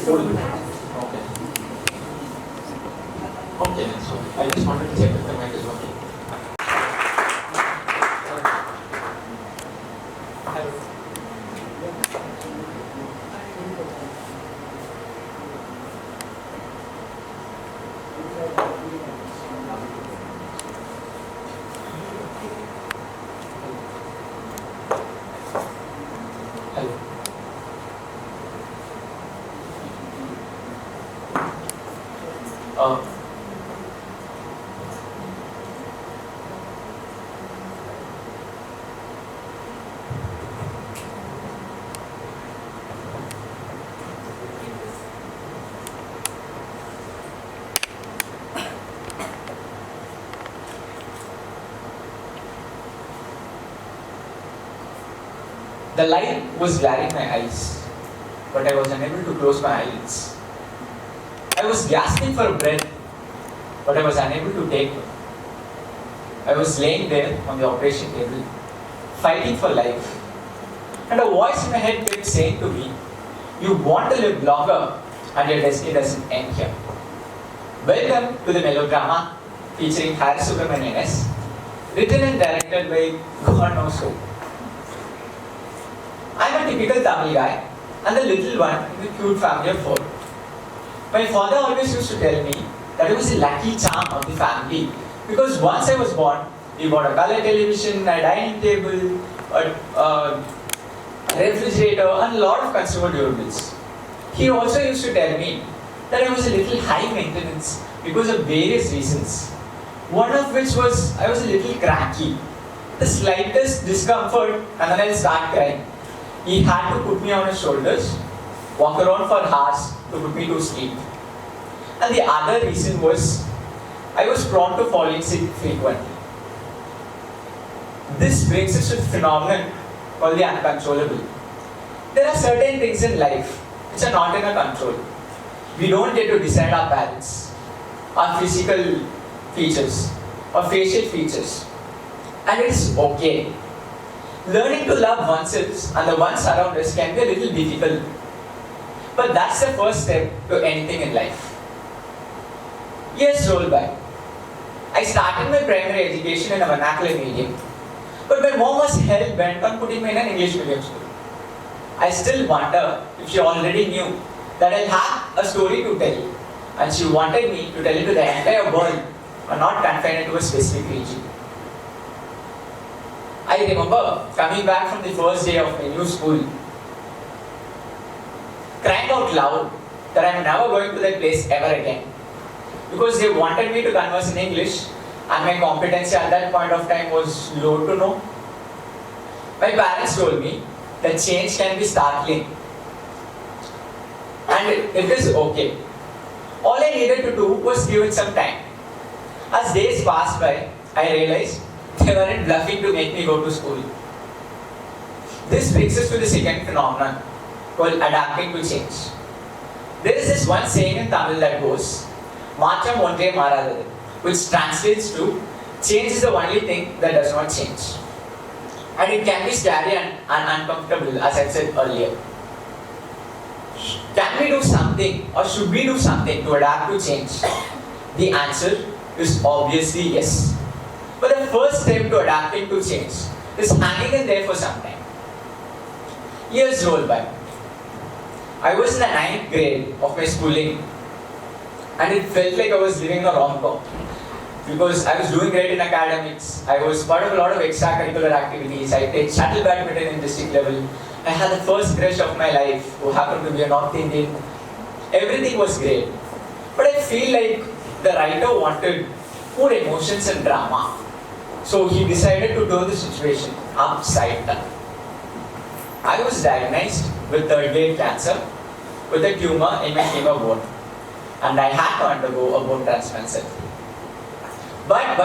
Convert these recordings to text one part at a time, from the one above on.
Full. Okay. Okay, so I just wanted to check if the mic is working. The light was glaring my eyes, but I was unable to close my eyelids. I was gasping for breath, but I was unable to take one. I was laying there on the operation table, fighting for life. And a voice in my head kept saying to me, "You want to live longer, and your destiny doesn't end here." Welcome to the melodrama featuring Haris Subramanian S, written and directed by God knows who. I'm a typical Tamil guy and the little one in the cute family of four. My father always used to tell me that I was a lucky charm of the family because once I was born, we bought a color television, a dining table, a refrigerator and a lot of consumer durables. He also used to tell me that I was a little high maintenance because of various reasons. One of which was I was a little cranky. The slightest discomfort and then I'll start crying. He had to put me on his shoulders, walk around for hours to put me to sleep. And the other reason was, I was prone to falling sick frequently. This brings us to the phenomenon called the uncontrollable. There are certain things in life which are not in our control. We don't get to decide our parents, our physical features, or facial features. And it's okay. Learning to love oneself and the ones around us can be a little difficult. But that's the first step to anything in life. Years roll by. I started my primary education in a vernacular medium, but my mom was hell-bent on putting me in an English medium school. I still wonder if she already knew that I'll have a story to tell, and she wanted me to tell it to the entire world and not confine it to a specific region. I remember coming back from the first day of my new school, crying out loud that I'm never going to that place ever again. Because they wanted me to converse in English and my competency at that point of time was low to no. My parents told me that change can be startling. And it is okay. All I needed to do was give it some time. As days passed by, I realized they weren't bluffing to make me go to school. This brings us to the second phenomenon called adapting to change. There is this one saying in Tamil that goes, "Maatram onre maaradadu," which translates to, change is the only thing that does not change. And it can be scary and uncomfortable, as I said earlier. Can we do something or should we do something to adapt to change? The answer is obviously yes. But the first step to adapting to change is hanging in there for some time. Years roll by. I was in the 9th grade of my schooling and it felt like I was living in a rom-com because I was doing great in academics. I was part of a lot of extracurricular activities. I played shuttle badminton in district level. I had the first crush of my life who happened to be a North Indian. Everything was great. But I feel like the writer wanted more emotions and drama. So he decided to turn the situation upside down. I was diagnosed with third-grade cancer with a tumor in my femur bone. And I had to undergo a bone transplant surgery. But,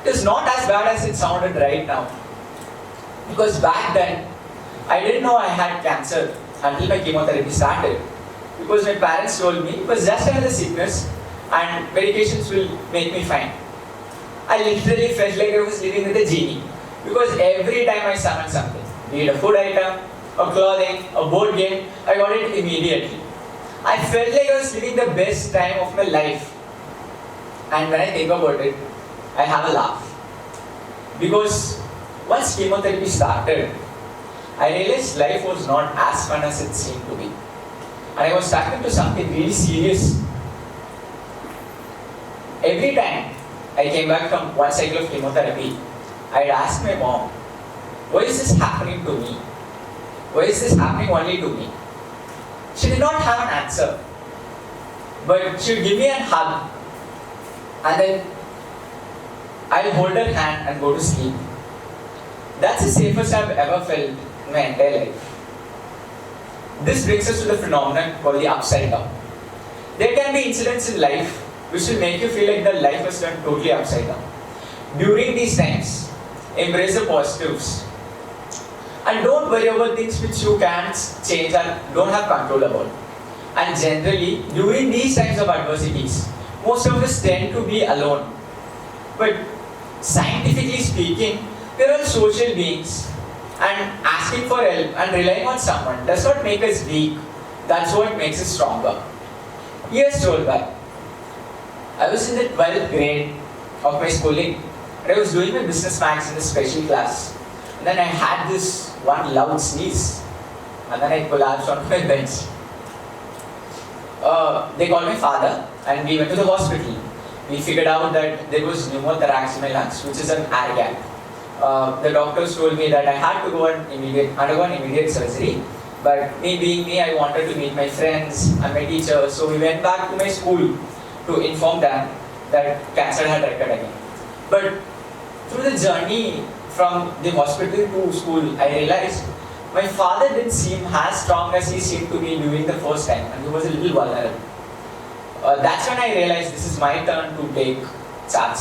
it is not as bad as it sounded right now. Because back then, I didn't know I had cancer until my chemotherapy started. Because my parents told me it was just another sickness and medications will make me fine. I literally felt like I was living with a genie. Because every time I summoned something, be it a food item, a clothing, a board game, I got it immediately. I felt like I was living the best time of my life. And when I think about it, I have a laugh. Because once chemotherapy started, I realized life was not as fun as it seemed to be. And I was stuck into something really serious. Every time I came back from one cycle of chemotherapy, I'd ask my mom, why is this happening to me? Why is this happening only to me? She did not have an answer. But she would give me a hug. And then I'll hold her hand and go to sleep. That's the safest I've ever felt in my entire life. This brings us to the phenomenon called the upside down. There can be incidents in life which will make you feel like the life was turned totally upside down. During these times, embrace the positives. And don't worry about things which you can't change and don't have control about. And generally, during these times of adversities, most of us tend to be alone. But scientifically speaking, we're all social beings. And asking for help and relying on someone does not make us weak. That's what makes us stronger. Years rolled by. I was in the 12th grade of my schooling. And I was doing my business maths in a special class. And then I had this one loud sneeze. And then I collapsed on my bench. They called my father and we went to the hospital. We figured out that there was pneumothorax in my lungs, which is an air gap. The doctors told me that I had to undergo an immediate surgery. But me being me, I wanted to meet my friends and my teachers. So we went back to my school to inform them that cancer had recurred again. But through the journey from the hospital to school, I realized my father didn't seem as strong as he seemed to me during the first time, and he was a little vulnerable. That's when I realized this is my turn to take charge.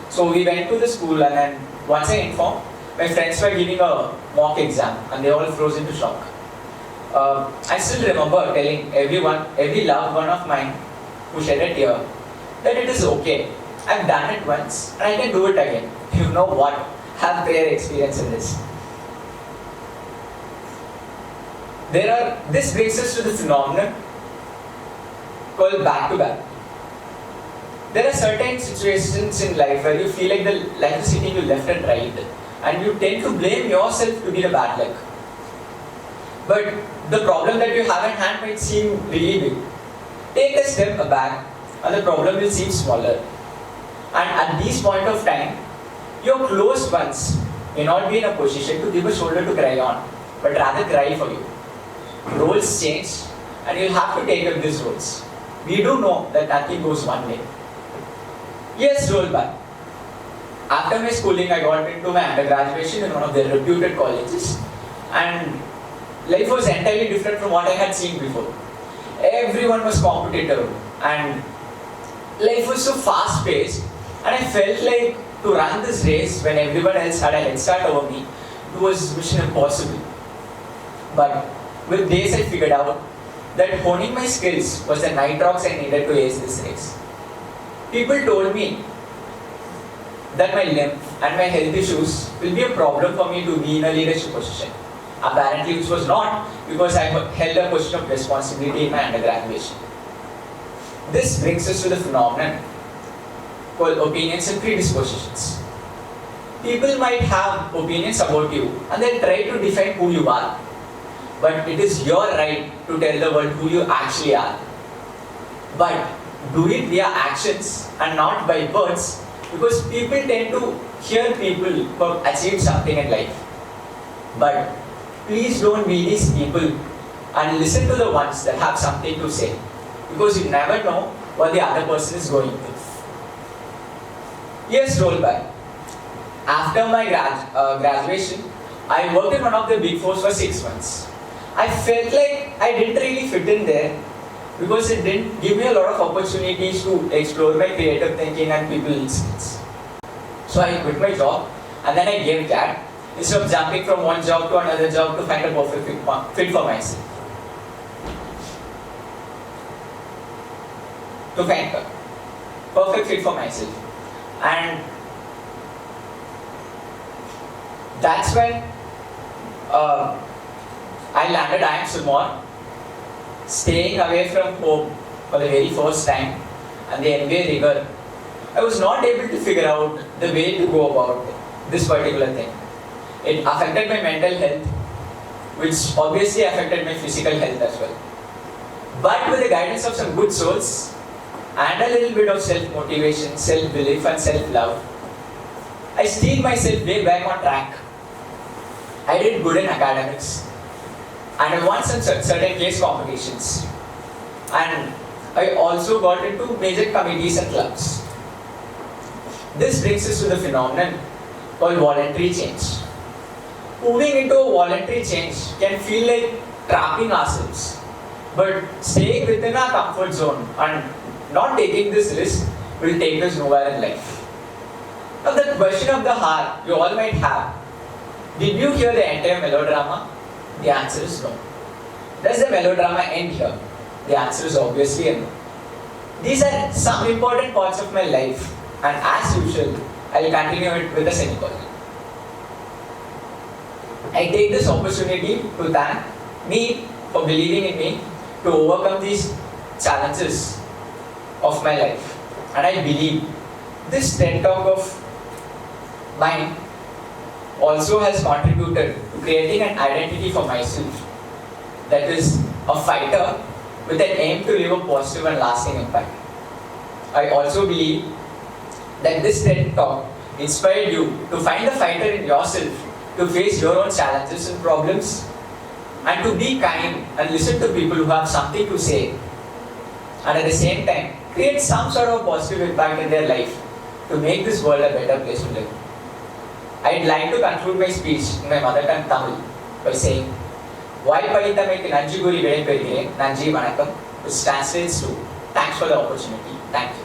So we went to the school, and then once I informed, my friends were giving a mock exam, and they all froze into shock. I still remember telling every loved one of mine who shed a tear, that it is okay. I've done it once, and I can do it again. You know what? Have prior experience in this. This brings us to the phenomenon called back-to-back. There are certain situations in life where you feel like the life is hitting you left and right, and you tend to blame yourself to be the bad luck. But the problem that you have at hand might seem really big. Take a step back, and the problem will seem smaller. And at this point of time, your close ones may not be in a position to give a shoulder to cry on, but rather cry for you. Roles change, and you'll have to take up these roles. We do know that nothing goes one way. Years rolled by. After my schooling, I got into my undergraduation in one of the reputed colleges, and life was entirely different from what I had seen before. Everyone was competitive, and life was so fast-paced, and I felt like to run this race when everyone else had a head start over me, it was mission impossible. But with days I figured out that honing my skills was the nitrox I needed to ace this race. People told me that my limb and my health issues will be a problem for me to be in a leadership position. Apparently which was not, because I held a position of responsibility in my undergraduation. This brings us to the phenomenon called opinions and predispositions. People might have opinions about you and they'll try to define who you are. But it is your right to tell the world who you actually are. But do it via actions and not by words, because people tend to hear people who have achieved something in life. But please don't be these people and listen to the ones that have something to say, because you never know what the other person is going through. Years rolled by. After my graduation, I worked in one of the big fours for 6 months. I felt like I didn't really fit in there because it didn't give me a lot of opportunities to explore my creative thinking and people skills. So I quit my job and then I gave that instead of jumping from one job to another job to find a perfect fit for myself. To find a perfect fit for myself. And that's when I landed EDxIIMSirmaur. staying away from home for the very first time, and the MBA rigor, I was not able to figure out the way to go about this particular thing. It affected my mental health, which obviously affected my physical health as well. But with the guidance of some good souls and a little bit of self-motivation, self-belief and self-love, I steered myself way back on track. I did good in academics and I won some certain case competitions. And I also got into major committees and clubs. This brings us to the phenomenon called voluntary change. Moving into a voluntary change can feel like trapping ourselves, but staying within our comfort zone and not taking this risk will take us nowhere in life. Now the question of the heart you all might have, did you hear the entire melodrama? The answer is no. Does the melodrama end here? The answer is obviously a no. These are some important parts of my life, and as usual, I will continue it with a semicolon. I take this opportunity to thank me for believing in me to overcome these challenges of my life. And I believe this TED Talk of mine also has contributed to creating an identity for myself that is a fighter with an aim to leave a positive and lasting impact. I also believe that this TED Talk inspired you to find the fighter in yourself, to face your own challenges and problems, and to be kind and listen to people who have something to say, and at the same time create some sort of positive impact in their life to make this world a better place to live. I'd like to conclude my speech in my mother tongue Tamil by saying, Vaipalithamaiku nanji kuri vidai perugireen, nanji vanakkam, which translates to thanks for the opportunity. Thank you.